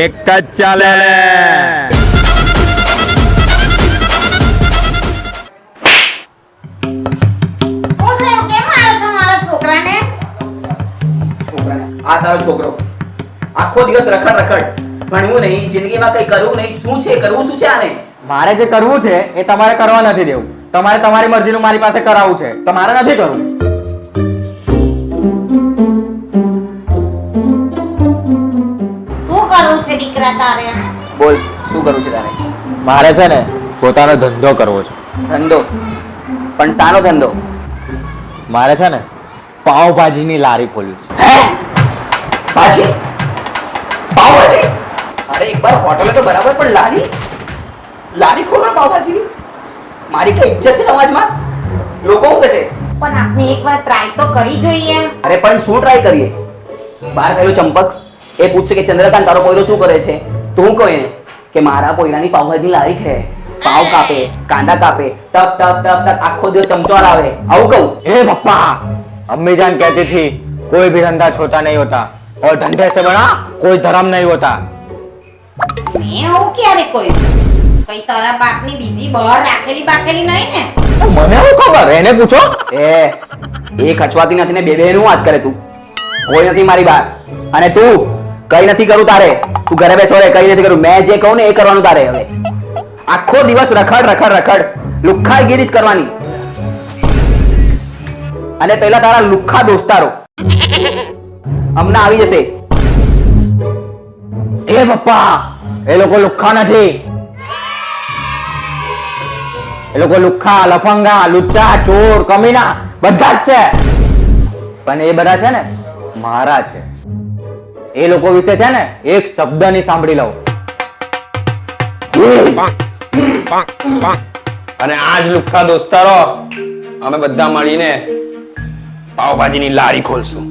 એક જ ચાલે. આ તારો છોકરો આખો દિવસ રખડ રખડ, ભણવું નહીં, જિંદગીમાં કઈ કરવું નહીં. શું છે કરવું, શું છે આને? મારે જે કરવું છે એ તમારે કરવા નથી દેવું. તમારે તમારી મરજીનું મારી પાસે કરાવવું છે, તમારે નથી કરવું. શું કરવું છે દીકરા તારે? બોલ, શું કરવું છે તારે? મારે છે ને પોતાનો ધંધો કરવો છે. ધંધો? પણ શાનો ધંધો? મારે છે ને પાવભાજીની લારી ખોલવી છે. હે? ભાજી? પાવભાજી? અરે એક બાર હોટલ તો બરાબર, પણ લારી ખોલવા પાવભાજીની? મારી કઈ ઇજ્જત છે સમાજમાં? લોકો શું કહેશે? પણ આપણે એકવાર ટ્રાય તો કરી જોઈએ. અરે પણ શું ટ્રાય કરીએ? બહાર પેલો ચંપક એ પૂછશે કે ચંદ્રકાંત તારો પોયરો શું કરે છે, તો હું કહું એને કે મારા પોયરાની પાવભાજી લારી છે, પાવ કાપે, કાંદા કાપે, ટપ ટપ ટપ ટપ આખો દિવસ ચમચો લાવે, આવું કહું? ए पप्पा, अम्मी जान कहती थी कोई भी धंधा छोटा नहीं होता और धंधे से बड़ा कोई धर्म नहीं होता. મેં આવું ક્યારે કહ્યું? કઈ તારા બાપની બીજી બહાર રાખેલી બાકેલી નહીં ને? મને શું ખબર, એને પૂછો. એ ખચવાતી નથી ને, બે નું વાત કરે તું. કોઈ નથી મારી બહાર, અને તું કઈ નથી કરું તારે. તું ઘરે બેસો રે, કઈ નથી કરું. મેં જે કહું ને એ કરવાનું તારે. હવે આખો દિવસ રખડ રખડ રખડ, લુખ્ખાગીરી જ કરવાની. અને પહેલા તારા લુખ્ખા દોસ્તારો હમણાં આવી જશે. એ પપ્પા, એ લોકો લુખ્ખા નથી. એ લોકો લુખ્ખા, લફંગા, લુચ્ચા, ચોર, કમીના બધા જ છે. પણ એ બધા છે ને મારા છે. એ લોકો વિશે છે ને એક શબ્દ નહીં સાંભળી લઉં. અને આજ લુખ્ખા દોસ્તારો અમે બધા મળીને પાવભાજીની લારી ખોલશું.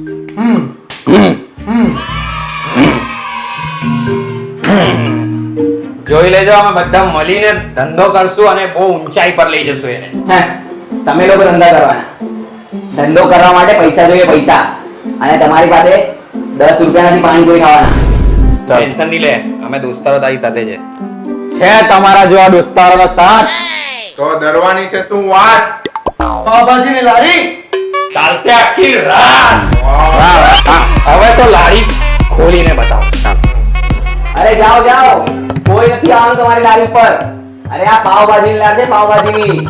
જોઈ લેજો, અમે બધા મળીને ધંધો કરશું અને બહુ ઊંચાઈ પર લઈ જશું એને. હે, તમે લોકો ધંધા કરવાના. ધંધો કરવા માટે પૈસા જોઈએ, પૈસા. અને તમારી પાસે 10 રૂપિયા નથી પાણીપુરી ખાવાના. ટેન્શન નહીં લે, અમે દોસ્તારો તારી સાથે છે. છે તમારા જેવા દોસ્તારોનો સાથ. તો ડરવાની છે શું વાત? પાવભાજીની લારી ચાલશે આખી રાત. હવે તો લારી ખોલીને બતાવો. અરે જાઓ જાઓ, કોઈ નથી આવવાનું તમારી લારી ઉપર. અરે આ પાવભાજીની લારી છે, પાવભાજીની.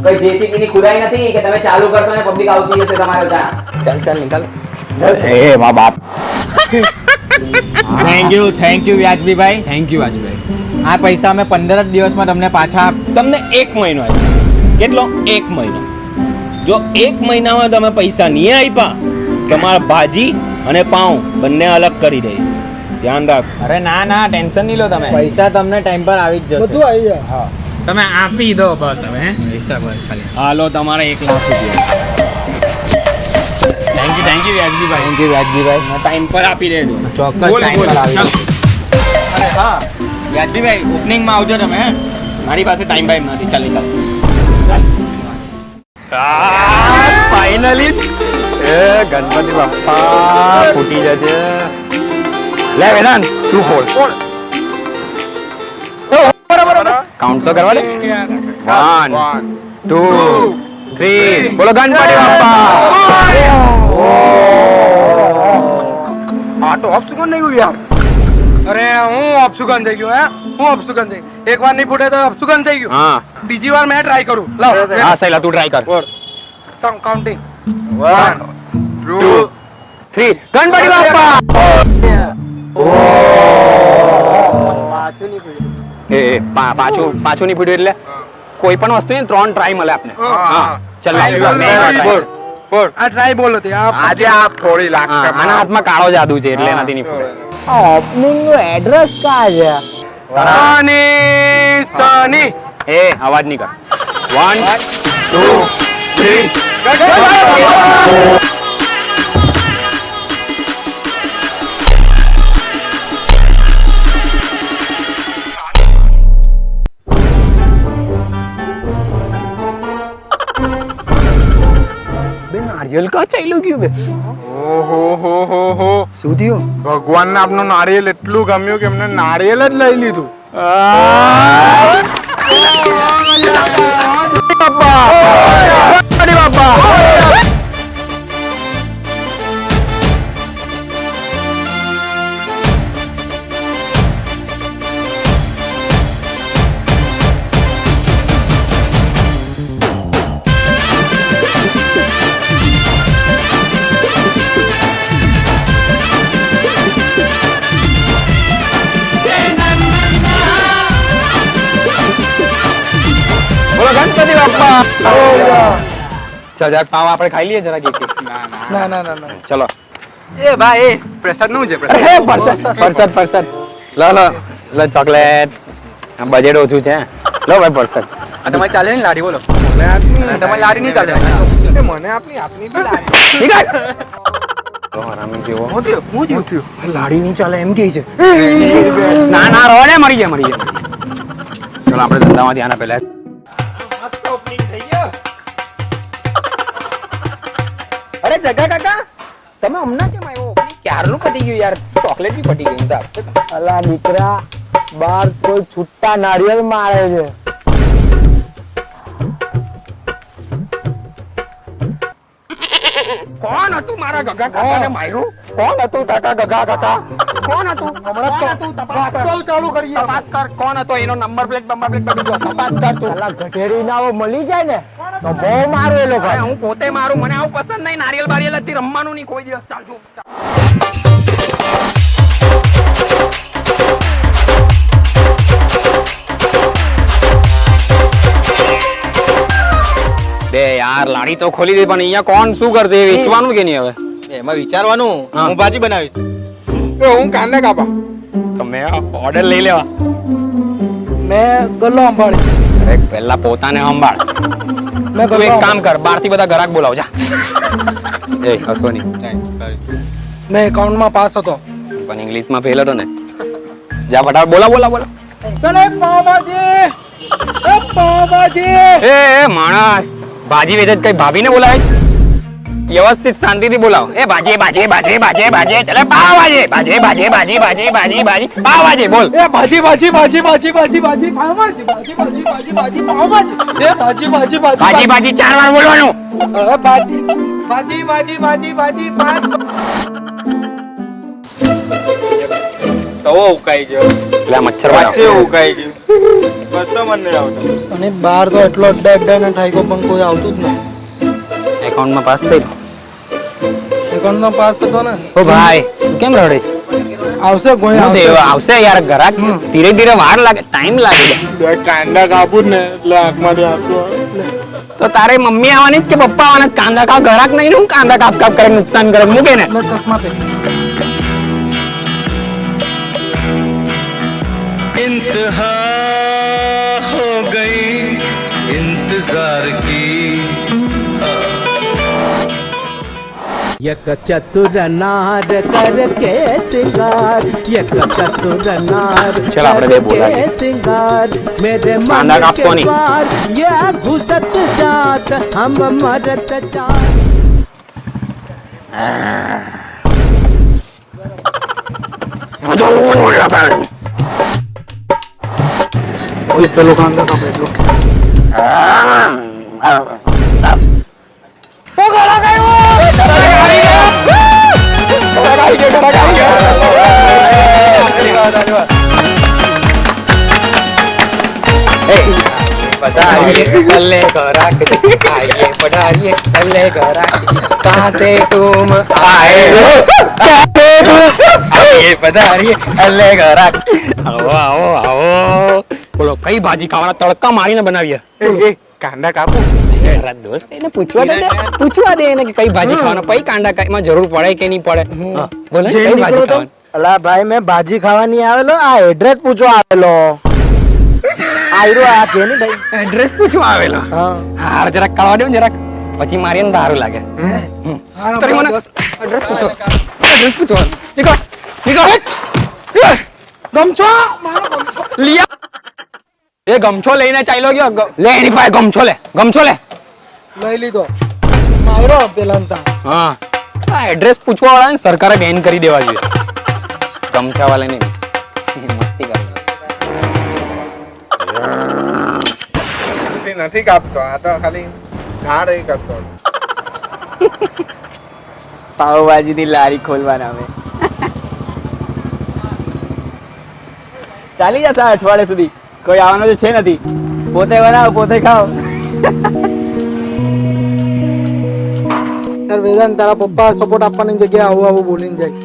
કોઈ જેસીબી ની ખુદાઈ નથી કે તમે ચાલુ કરશો ને પબ્લિક આવતી જશે તમારે ત્યાં. ચાલ ચાલ નીકળ. એ મા બાપ. થેન્ક યુ વ્યાજબીભાઈ. થેન્ક યુ વાજભાઈ. આ પૈસા અમે 15 જ દિવસમાં તમને પાછા તમને 1 મહિનો આપ્યો. કેટલો? 1 મહિનો. જો 1 મહિનામાં તમે પૈસા નહીં આપ્યા, તમારા ભાજી અને પાઉં બંને અલગ કરી દઈશ. ધ્યાન રાખ. અરે ના ના, ટેન્શન નહીં લો તમે. પૈસા તમને ટાઈમ પર આવી જ જશે. બધું આવી જાય. હા, તમે આપી દો બસ હવે. પૈસા બસ ખાલી હાલો, તમારા 1 લાખ રૂપિયા. થેન્ક યુ વ્યાજબીભાઈ. થેન્ક યુ વ્યાજબીભાઈ. ટાઈમ પર આપી દેજો. ચોક્કસ બોલો, ટાઈમ બોલો. પર આવી ચાલો. જશે. અરે હા વ્યાજબીભાઈ, ઓપનિંગમાં આવજો તમે. હે, મારી પાસે ટાઈમ બાઈમ નથી. ચાલ નીકળ. ફાઇનલી એ ગણપતિ બાપ્પા ફૂટી જશે. લે વેદાંત, તું ખોલ. કાઉન્ટ તો કરવા દે. 1 2 3 બોલો ગણપતિ બાપ્પા. આ તો અપસુગન નહીં ગયું યાર. અરે હું અપસુગન થઈ ગયું. હે, હું અપસુગન થઈ ગયું. એક વાર નહીં ફૂટે તો અપસુગન થઈ ગયું. હા બીજી વાર મેં ટ્રાય કરું. લાવ હા સહેલા તું ટ્રાય કર. કાઉન્ટિંગ 1 2 3 ગણપતિ બાપ્પા. એ પાછું નહીં ફૂટ્યું એટલે કોઈ પણ વસ્તુ 3 ટ્રાય મળે આપને. હા ચાલ બોલ બોલ. આ ટ્રાય બોલ હતી. આજે આ થોડી લાગશે. આના હાથમાં કાળો જાદુ છે એટલે એનાથી નહીં ફૂટે. ઓપનિંગ નું એડ્રેસ ક્યાં છે? સની એ અવાજ નહીં કર. 1 2 3 આજે નારિયેલ કા ચાલ્યું ગયું બે ઓહો હો હો હો શું થયું ભગવાનને આપનું નારિયેલ એટલું ગમ્યું કે એમને નારિયેલ જ લઈ લીધું બોલો ગણપતિ બાપા ચાલ જરાક પાવ આપણે ખાઈ લઈએ જરાક એક ના ના ના ના ચલો એ ભાઈ એ પ્રસાદ નું છે પરસદ લો લો લો ચોકલેટ બજેટ ઓછું છે લો ભાઈ પરસદ તમારે ચાલે ને લાડી બોલો તમારી લારી નહીં ચાલે મને આપની આપની બી લારી હરામી જેવો હું થયું લાડી નહીં ચાલે એમ કે છે ના ના રો ને મરી જાય ચલો આપણે ધંધામાંથી આના પહેલા અરે જગા કાકા તમે હમણાં કેમ આવ્યો ક્યારનું પતી ગયું યાર ચોકલેટ બી પતી ગયું તાર અલા દીકરા બાર કોઈ છૂટા નારિયેળ મારે છે કોણ હતું મારા ગગા કાકાને માર્યું કોણ હતું કાકા ગગા કાકા કોણ હતું હમણાં તો તપાસ ચાલુ કરીએ તપાસ કર કોણ હતો એનો નંબર પ્લેટ બધું તપાસ કર તું અલા ગઢેરી ના મળી જાય ને તો બહુ મારું એ લોકો હું પોતે મારું મને આવું પસંદ નહીં નારિયેલ બારિયેલ હતી રમવાનું નહીં કોઈ દિવસ ચાલજો બે યાર લાડી તો ખોલી દે પણ અહીંયા કોણ શું કરશે એ વેચવાનું કે નહીં હવે એમાં વિચારવાનું હા. હું ભાજી બનાવીશ હું કાંદા કાપા તમે ઓર્ડર લઈ લેવા મેં ગલ્લો સંભાળી અરે પહેલા પોતાને સંભાળ મેં તું એક કામ કર બહારથી બધા ગ્રાહક બોલાવ જા એ હસો નહીં મેં એકાઉન્ટમાં પાસ હતો પણ ઇંગ્લિશમાં ફેલ હતો ને જા ફટાફટ બોલા ચલે પાવભાજી એ પાવભાજી એ માણસ ભાજી વેચે કઈ ભાભીને બોલાવે વ્યવસ્થિત શાંતિથી બોલાવ એ ભાજી ચલે પાવભાજી ભાજી પાવભાજી બોલ એ ભાજી પાવભાજી એ ભાજી 4 વાર બોલવાનું ભાજી પાંચ તવો ઉકાઈ ગયો એટલે આ મચ્છર વાંચે ઉકાઈ ગયું બસ તો મને નહીં આવતું અને બહાર તો એટલો અડ્ડા ને ઠાઈકો પણ કોઈ આવતું જ નહીં એકાઉન્ટમાં પાસ થઈ એકાઉન્ટમાં પાસ હતો ને ઓ ભાઈ તું કેમ રડે છે આવશે કોઈ હું આવશે દેવ આવશે યાર ગ્રાહક ધીરે ધીરે વાર લાગે ટાઈમ લાગે કાંડા કાપું ને એટલે આંખમાંથી આંસુ આવે તો તારે મમ્મી આવવાની જ કે પપ્પા આવવાના જ? કાંદા કાપ ગ્રાહક નહીં હું કાંદા કાપ કરે નુકસાન કરે મૂકે ને એટલે ચશ્મા પહેર इंतहा हो गई इंतजार की एक चतुर नार करके सिंगार एक चतुर नार चल આપણે બે બોલા करके सिंगार मेरे मन कांदा के कापतो नहीं। द्वार ये घुसत जात हम मरत जात ઓય પેલો કાંદા કાપે એટલો पल्ले गराक आइए पढ़ाइए पल्ले गराक कहाँ से तुम आए हो आइए पधारिए पल्ले गराक आओ आओ आओ બોલો કઈ ભાજી ખાવાના તડકા મારીને બનાવીએ એ કાંદા કાપું મારા દોસ્ત એને પૂછવા દે એને કે કઈ ભાજી ખાવાના પછી કાંડા કાઈમાં જરૂર પડે કે નહીં પડે હા, બોલો ને, કઈ ભાજી ખાવાની અલા ભાઈ મેં ભાજી ખાવાની આવેલો આ એડ્રેસ પૂછવા આવેલો આયરો આ કે ની ભાઈ એડ્રેસ પૂછવા આવેલા હા હાર જરાક કાઢવા દે ને જરાક પછી મારી ને દારૂ લાગે તરી મને એડ્રેસ પૂછો નીકળ ગમછો લિયા એ ગમછો લઈને ચાલ્યો ગયો લે એની પાસે ગમછો લે લઈ લીધો મારો પેલા હા આ એડ્રેસ પૂછવા વાળાને સરકારે બેન કરી દેવા જોઈએ. ગમછા વાળાને નહીં. મસ્તી કરે. નથી કાપતો, આ તો ખાલી ધાર એ કરતો. પાવભાજી ની લારી ખોલવાના અમે ચાલી જશે અઠવાડિયા સુધી. કોઈ આવવાનો તો છે નથી. પોતે બનાવો પોતે ખાઓ. યાર વેદાંત, તારા પપ્પા સપોર્ટ આપવાની જગ્યાએ આવું આવું બોલીને જાય છે.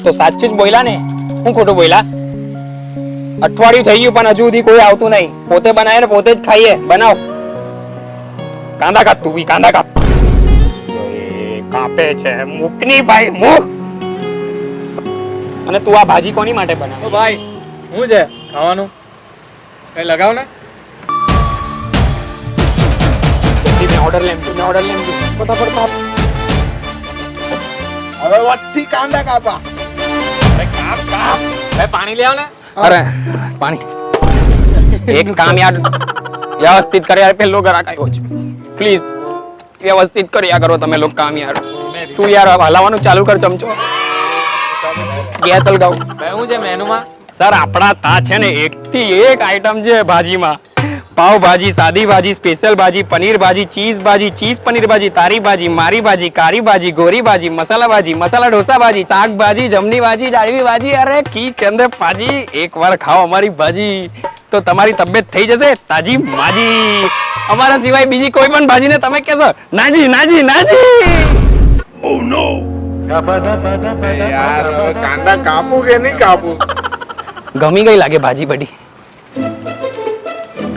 તો સાચું જ બોલ્યા ને, હું ખોટું બોલ્યા? અઠવાડિયું થઈ ગયું પણ હજુ સુધી કોઈ આવતું નહીં. પોતે બનાવે ને પોતે જ ખાઈએ. બનાવ. કાંદા કાપ તું બી, કાંદા કાપ. એ કાપે છે. મુકની ભાઈ મુક. અને તું આ ભાજી કોની માટે બનાવે? ભાઈ હું છે ખાવાનું કઈ લગાવ ને. ઓર્ડર લેમ ફટાફટ કાપ. હવે વચ્ચી કાંદા કાપા. કાપ કાપ. ભાઈ પાણી લે આવ ને. અરે પાણી. એક કામ યાર વ્યવસ્થિત કરે યાર. પેલો ગ્રાહક આવ્યો છે. પ્લીઝ વ્યવસ્થિત કર્યા કરો તમે લોકો કામ યાર. તું યાર હલાવવાનું ચાલુ કર ચમચો. ગેસ હલગાવ. શું છે મેનુમાં? સર આપણા તા છે ને એકથી એક આઈટમ છે ભાજીમાં. પાવ ભાજી, સાદી ભાજી, સ્પેશિયલ ભાજી, પનીર ભાજી, ચીઝ પનીર ભાજી, તારી ભાજી, મારી ભાજી, કારી ભાજી, ગોરી ભાજી, મસાલા ભાજી, મસાલા ઢોસા ભાજી, શાક ભાજી, જમની ભાજી, ડાળવી ભાજી. અરે કી કેંદ્ર ભાજી. એકવાર ખાઓ અમારી ભાજી તો તમારી તબિયત થઈ જશે તાજી માજી. અમારા સિવાય બીજી કોઈ પણ ભાજીને તમે કહેશો નાજી નાજી નાજી. ઓ નો. યાર હવે કાંદા કાપું કે નહીં કાપું? ગમી ગઈ લાગે ભાજી બડી.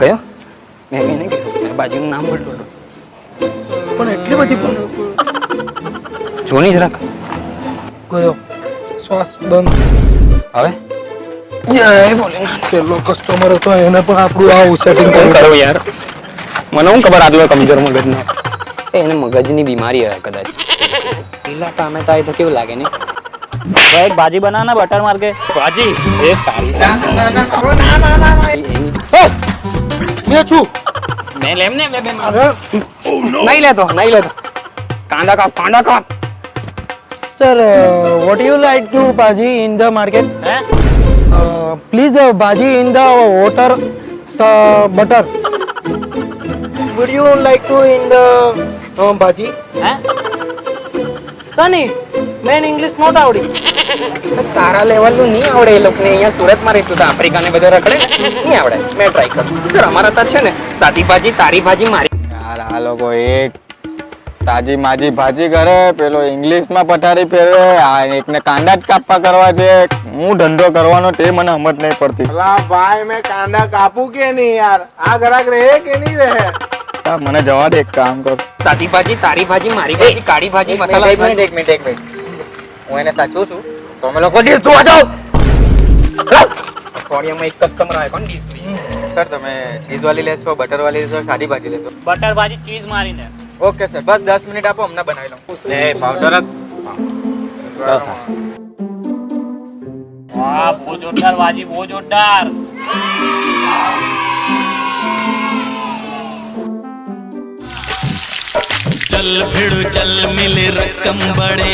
ગયો મેં એને કીધું ભાજીનું નામ બોલ. પણ એટલી બધી જોની જરાક. ગયો શ્વાસ બંધ. હવે જય ભોલેનાથ. છેલ્લો કસ્ટમર હતો એને પણ આપણું આવું સેટિંગ શું કરું યાર? મને હું ખબર આટલો કમજોર મગજનો. એને મગજની બીમારી હોય કદાચ. લીલા ટામેટા એ તો કેવું લાગે ને? ભાઈ એક ભાજી બનાવના બટર માર કે. ભાજી એ તારી મેં છું. મેં લેમ ને બે નહીં લેતો. કાંદા કાપ. Sir, what do you like to bhaji in the market? Please bhaji in the water, butter. Would you like to in the bhaji? Sunny, man English not આવડી. તારા લેવલ નું નહીં આવડે એ લોકોને. અહીંયા સુરતમાં રહેતું હતા આફ્રિકા ને બધે રખડે નહીં આવડે. મેં ટ્રાય કરું. સર અમારા ત્યાં છે ને સાદી ભાજી, તારી ભાજી, મારી. યાર આ લોકો એક તાજી માજી ભાજી કરે, પેલો ઇંગ્લિશમાં પથારી પહેરે, આ એકને કાંદા જ કાપવા કરવા છે. હું ધંધો કરવાનો તે મને સમજ નહીં પડતી. અલા ભાઈ મેં કાંદા કાપું કે નહીં યાર? આ ગ્રાહક રહે કે નહીં રહે? મને જવા દે. એક કામ કર. સાદી ભાજી, તારી ભાજી, મારી ભાજી, કાળી ભાજી, મસાલા ભાજી. એક મિનિટ હું એને સાચું છું તો અમે લોકો ડીશ ધોવા જાઓ. અઠવાડિયામાં એક કસ્ટમર આવે કોણ ડીશ ધોઈ? સર તમે ચીઝ વાળી લેશો, બટર વાળી લેશો, સાદી ભાજી લેશો? બટર ભાજી ચીઝ મારીને. ઓકે સર, બસ 10 મિનિટ આપો, અમને બનાવી લઉં. વાહ બહુ જોરદાર ભાજી, બહુ જોરદાર. चल भिड़ो चल मिले रकम बड़ी,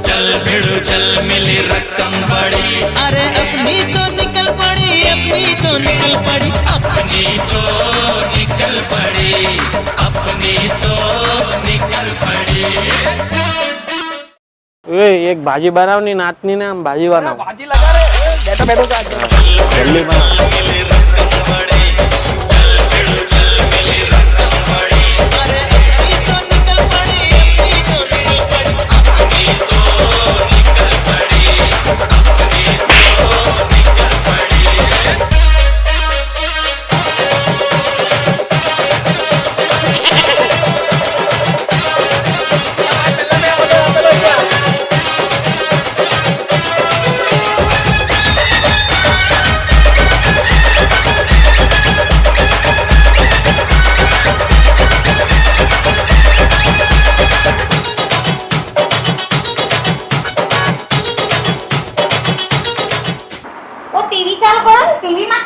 चल भिड़ो चल मिले रकम बड़ी, अरे अपनी तो निकल पड़ी, अपनी तो निकल पड़ी, अपनी तो निकल पड़ी, अपनी तो निकल पड़ी. એક ભાજી બનાવની નાતની ને આમ ભાજી બનાવ. ભાજી લગા રે. બેઠો જલ્દી બનાવ.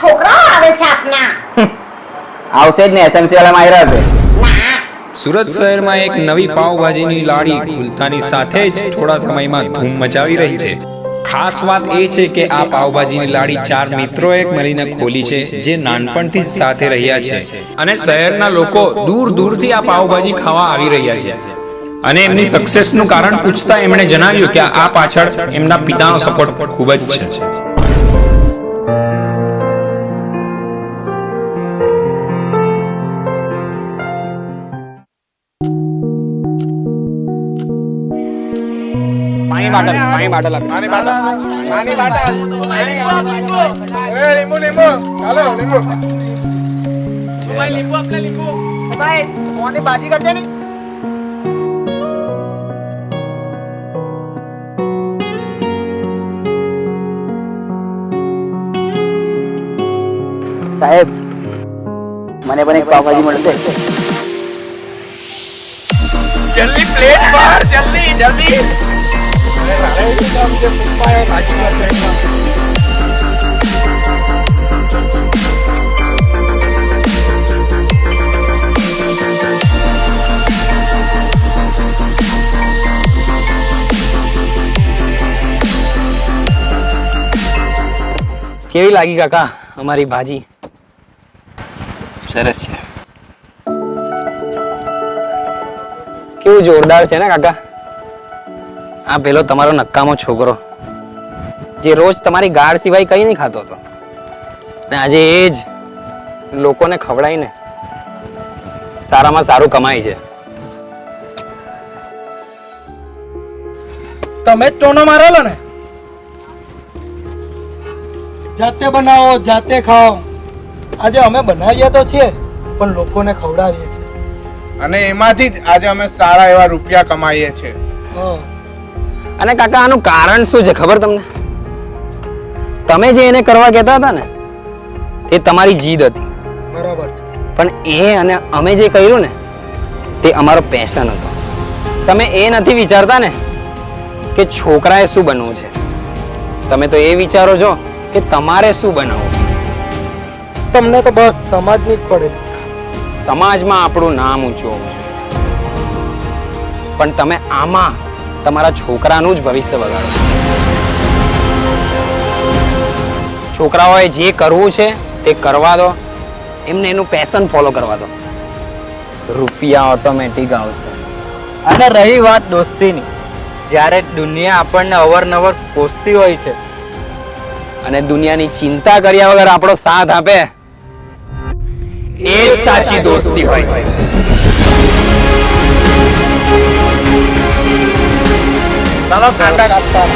છોકરાઓ આવે છે આપના. આવશે જ ને, એસએમસી વાળા માં આવ્યા છે. ના સુરત શહેરમાં એક નવી પાવભાજીની લારી ખુલતાની સાથે જ થોડા સમયમાં ધૂમ મચાવી રહી છે. ખાસ વાત એ છે કે આ પાવભાજીની લારી 4 મિત્રોએ મળીને ખોલી છે, જે નાનપણથી જ સાથે રહ્યા છે અને શહેરના લોકો દૂર દૂરથી આ પાવભાજી ખાવા આવી રહ્યા છે. અને એમની સક્સેસનું કારણ પૂછતા એમણે જણાવ્યું કે આ પાછળ એમના પિતાનો સપોર્ટ ખૂબ જ છે. પાણી બાટલ બાજી કરજે ને. સાહેબ, મને પણ એક પાવભાજી મળશે? જલ્દી પ્લેટ પર, જલ્દી જલ્દી. કેવી લાગી કાકા અમારી ભાજી? સરસ છે. કેવું જોરદાર છે ને કાકા. આ પેલો તમારો નક્કામો છોકરો જે રોજ તમારી ગાળ સિવાય કઈ નહીં ખાતો હતો, ને આજે એ જ લોકોને ખવડાવીને સારામાં સારું કમાય છે. તમે જ ટોનો મારેલો ને. જાતે બનાવો, જાતે ખાઓ. આજે અમે બનાવીએ તો છીએ, પણ લોકોને ખવડાવીએ છીએ. અને એમાંથી જ આજે અમે સારા એવા રૂપિયા કમાઈએ છીએ. અને કાકા આનું કારણ શું છે ખબર તમને? તમે જે એને કરવા કહેતા હતા ને, તે તમારી જીદ હતી. બરાબર છે. પણ એ અને અમે જે કર્યું ને, તે અમારો પેશન હતો. તમે એ નથી વિચારતા ને કે છોકરાએ શું બનવું છે. તમે તો એ વિચારો છો કે તમારે શું બનાવવું. તમને તો બસ સમાજની જ પડેલી છે. સમાજમાં આપણું નામ ઊંચું હોવું જોઈએ, પણ તમે આમાં તમારા છોકરાનું જ ભવિષ્ય બગાડો. છોકરાઓએ જે કરવું છે તે કરવા દો, એમને એનું પેશન ફોલો કરવા દો. રૂપિયા ઓટોમેટિક આવશે. અને રહી વાત દોસ્તીની, જ્યારે દુનિયા આપણને અવારનવાર કોસતી હોય છે અને દુનિયાની ચિંતા કર્યા વગર આપણો સાથ આપે, એ જ સાચી દોસ્તી હોય છે. ચાલો કાંટા કાપતા.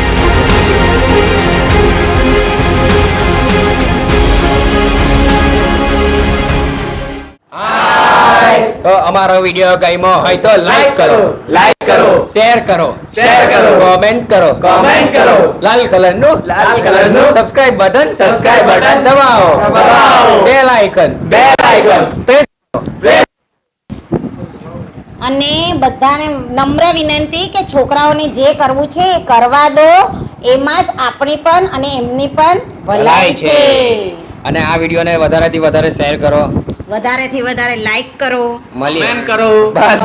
તો અમારો વિડિયો ગમ્યો હોય તો લાઈક કરો, શેર કરો, કોમેન્ટ કરો, લાલ કલરનું સબસ્ક્રાઇબ બટન દબાવો, બેલ આઇકન પ્રેસ. અને બધાને નમ્ર વિનંતી કે છોકરાઓને જે કરવું છે એ કરવા દો. એમાં જ આપણી પણ અને એમની પણ ભલાઈ છે. અને આ વિડિયોને વધારેથી વધારે શેર કરો, વધારેથી વધારે લાઈક કરો, મળીએ. બસ.